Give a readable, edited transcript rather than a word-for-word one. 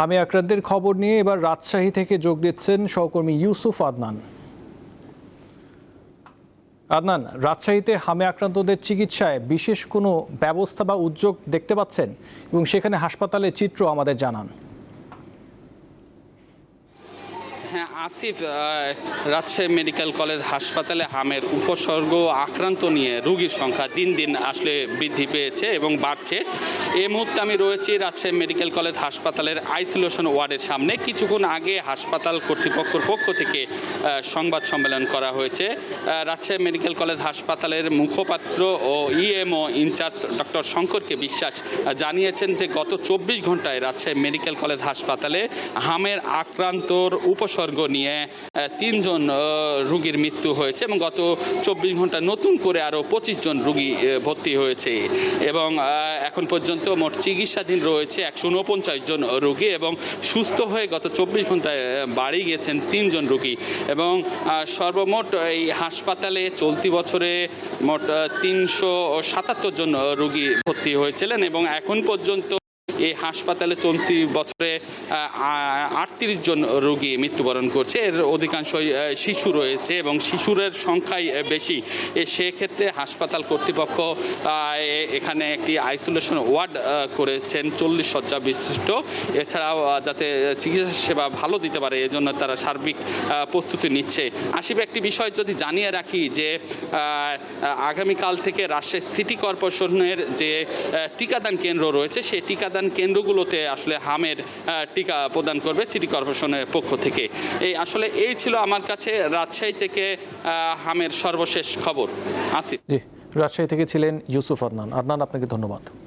হামে আক্রান্তের খবর নিয়ে এবার রাজশাহী থেকে যোগ দিচ্ছেন সহকর্মী ইউসুফ আদনান। আদনান, রাজশাহীতে হামে আক্রান্তদের চিকিৎসায় বিশেষ কোনো ব্যবস্থা বা উদ্যোগ দেখতে পাচ্ছেন এবং সেখানে হাসপাতালের চিত্র আমাদের জানান। হ্যাঁ আসিফ, রাজশাহী মেডিকেল কলেজ হাসপাতালে হামের উপসর্গ আক্রান্ত নিয়ে রোগীর সংখ্যা দিন দিন আসলে বৃদ্ধি পেয়েছে এবং বাড়ছে। এই মুহূর্তে আমি রয়েছি রাজশাহী মেডিকেল কলেজ হাসপাতালের আইসোলেশন ওয়ার্ডের সামনে। কিছুক্ষণ আগে হাসপাতাল কর্তৃপক্ষের পক্ষ থেকে সংবাদ সম্মেলন করা হয়েছে। রাজশাহী মেডিকেল কলেজ হাসপাতালের মুখপাত্র ও ইএমও ইনচার্জ ডক্টর শঙ্করকে বিশ্বাস জানিয়েছেন যে গত 24 ঘন্টায় রাজশাহী মেডিকেল কলেজ হাসপাতালে হামের আক্রান্তর উপসর্গ নিয়ে 3 জন রোগীর মৃত্যু হয়েছে এবং গত 24 ঘন্টা নতুন করে আরও 25 জন রোগী ভর্তি হয়েছে এবং এখন পর্যন্ত মোট চিকিৎসাধীন রয়েছে 149 জন রোগী এবং সুস্থ হয়ে গত 24 ঘন্টায় বাড়ি গেছেন 3 জন রোগী এবং সর্বমোট এই হাসপাতালে চলতি বছরে মোট 377 জন রোগী ভর্তি হয়েছিলেন এবং এখন পর্যন্ত এই হাসপাতালে চলতি বছরে 38 জন রোগী মৃত্যুবরণ করছে। এর অধিকাংশই শিশু রয়েছে এবং শিশুরের সংখ্যাই বেশি। সেক্ষেত্রে হাসপাতাল কর্তৃপক্ষ এখানে একটি আইসোলেশন ওয়ার্ড করেছেন 40 শয্যা বিশিষ্ট। এছাড়াও যাতে চিকিৎসা সেবা ভালো দিতে পারে এজন্য তারা সার্বিক প্রস্তুতি নিচ্ছে। আসিফ, একটি বিষয় যদি জানিয়ে রাখি যে আগামীকাল থেকে রাজশাহী সিটি কর্পোরেশনের যে টিকাদান কেন্দ্র রয়েছে সেই টিকাদান কেন্দ্রগুলোতে আসলে হামের টিকা প্রদান করবে সিটি কর্পোরেশনের পক্ষ থেকে। এই ছিল আমার কাছে রাজশাহী থেকে হামের সর্বশেষ খবর। আসিফ। জি, রাজশাহী থেকে ছিলেন ইউসুফ আদনান। আদনান, আপনাকে ধন্যবাদ।